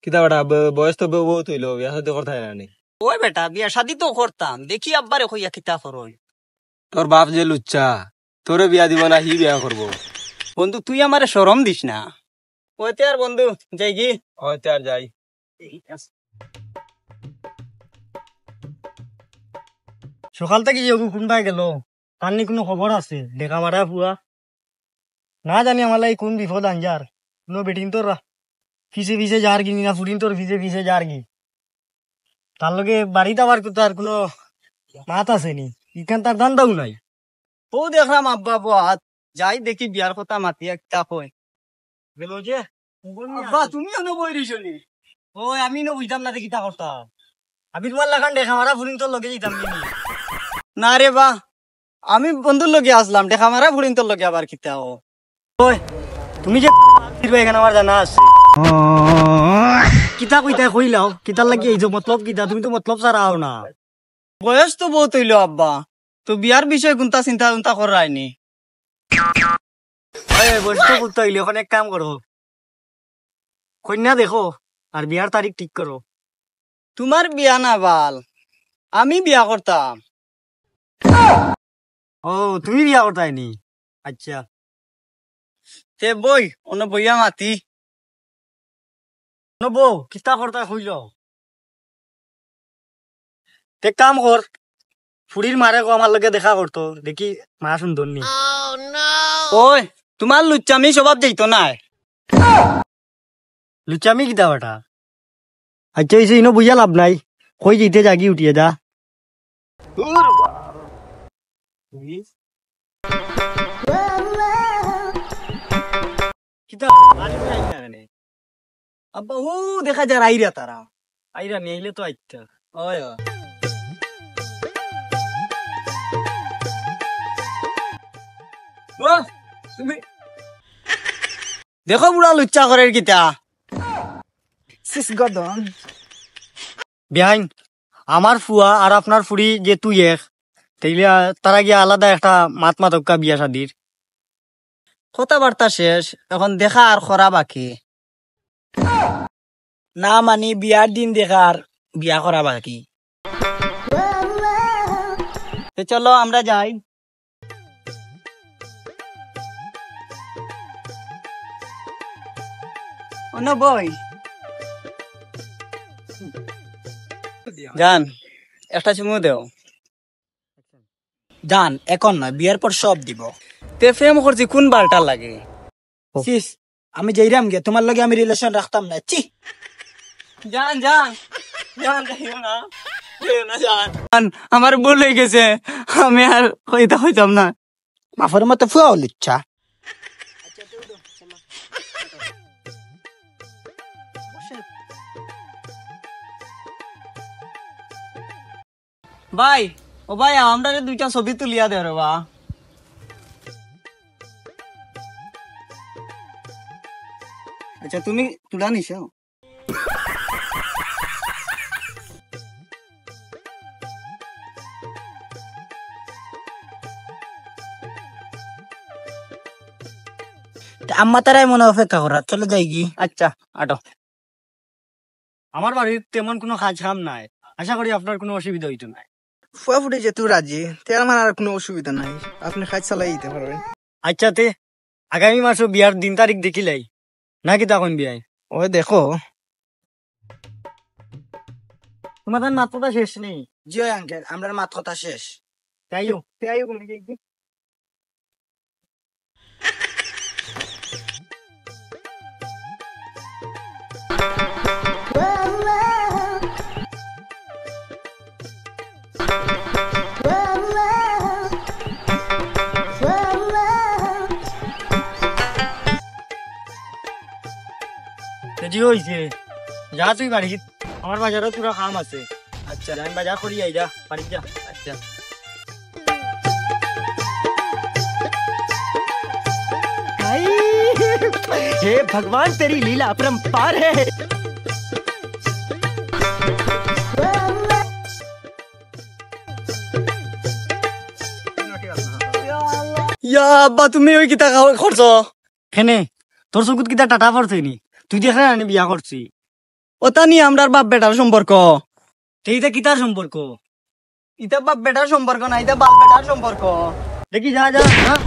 কিতা বেটা বয়স তো বহুত হইলো, বিয়া শাদি করতে হয় না? ওই বেটা বিয়া শাদি তো করতাম, দেখি আব্বারে কইয়া কিতা করই। তোর বাপ যে লুচ্চা, তোরে বিয়া দিব না হি বিয়া করবো। বন্ধু তুই আমারে শরম দিস না। ওইতে আর বন্ধু যাই কি হয়তো আর যাই। সকাল থেকে কোনটায় গেল, তার নি কোনো খবর আছে? দেখা মারা পুয়া না জানি আমার লাই কোন বিপদ আনজার। কোনো বেটিন তোর ফিসে ফিসে যার কি না ফুটিন তোর ফিসে ফিসে যার কি, তার লগে বাড়িতে আবার তার কোনো মাত আছে নি? ইখান তার ধান্দাও নাই। ও দেখলাম আব্বা বাত যাই দেখি বিয়ার কথা মাতি একটা কই গেল যে আব্বা তুমি এনে বই দিছনি। ওই আমি না বুঝতাম না দেখি তা করতাম। আমি তোমার লাগান দেখা মারা ফুটিন তোর লগে যেতাম নি। না রে বা, আমি বন্ধুর লগে আসলাম, দেখা মারা ফুড়িন তোর লগে আবার কিতা ও। ওই তুমি যে এখানে আমার জানা আছে কিতা কইতা কইলাও কিতার লাগি এই যে মতলব কিতা? তুমি তো মতলব ছাড়াও না। বয়স তো বহুত হইলো আব্বা, তো বিয়ার বিষয়ে কোনটা চিন্তা উন্তা করায়নি। বয়স তো করতে হইলে ওখানে এক কাম করো, কন্যা দেখো আর বিয়ার তারিখ ঠিক করো। তোমার বিয়া না বাল, আমি বিয়া করতাম। ও তুমি বিয়া করতাই নি? আচ্ছা তে বই অন্য বইয়া মাতি। বউ কিতা করতা হইল? তে কাম কর, ফুড়ির মারে গো আমার লগে দেখা করতো, দেখি মা সুন্দর নি। ওই তোমার লুচ্চামি স্বভাব যাইতো নাই। লুচামি কিতা বেটা? আচ্ছা এসে ইনো বুঝা লাভ নাই, কই যেতে জাগি উঠিয়ে যা। কিতা আব্বা ও দেখা যায় আইরা তারা। আইরা নিয়ে আইলে তো আইতা। ওই তুমি দেখো বুড়া লুচ্চা করে কিতা গদন। বেহাইন আমার ফুয়া আর আপনার ফুড়ি যে তুই এক, তাইলে তারা গিয়া আলাদা একটা মাত মাতক্কা বিয়া শাদির। কথাবার্তা শেষ, এখন দেখা আর খরা বাকি না, মানে বিয়ার দিন দেখার বিয়া করা বাকি। চলো আমরা যাই। বই জান একটা চুমু দেও। জান এখন নয়, বিয়ের পর সব দিব। তে প্রেম করছি কোন বালটা লাগে? আমি যাইরাম গে, তোমার লগে আমি রিলেশন রাখতাম না। চি জান জান জান জান আমার ভুল হয়ে গেছে, আমি আর কইতা হইতাম না। মাফের মতো ফুয়া লিচ্ছা। ভাই ও ভাই আমরা দুইটা ছবি তুলিয়া দে রে বা। আচ্ছা তুমি তুলা নিছ? আম্মা তারাই মনে অপেক্ষা করা, চলে যাই কি? আচ্ছা আটো। আমার বাড়ির তেমন কোনো কাজ কাম নাই, আশা করি আপনার কোনো অসুবিধা হইতো না। ফুয়া ফুটে যেহেতু রাজি, তে আমার আর কোনো অসুবিধা নাই, আপনি কাজ চালাই দিতে পারবেন। আচ্ছা তে আগামী মাসও বিয়ার দিন তারিখ দেখিলাই নাকি তখন বিয়ায়? ওই দেখো তোমার তার মাত্রটা শেষ নেই? জি আঙ্কেল, আমরা মাত কথা শেষ। তাইও জি হইছে, যা তুই বাড়ি, আমার বাজারও পুরা কাম আছে। আচ্ছা আমি বাজার করি আই, যা বাড়ি যা। আচ্ছা हे भगवान तेरी लीला अपरंपार है। ইয়া আব্বা তুমি ওই কিতা করছো? কেনে তোর চকুত কিতা টাটা পড়ছে নি? তুই দেখে আমি বিয়া করছি। ওটা নিয়ে আমরার বাপ বেটার সম্পর্ক। এইটা কিতার সম্পর্ক? ইটা বাপ বেটার সম্পর্ক না, ইটা বাপ বেটার সম্পর্ক। দেখি যা যা, হ্যাঁ?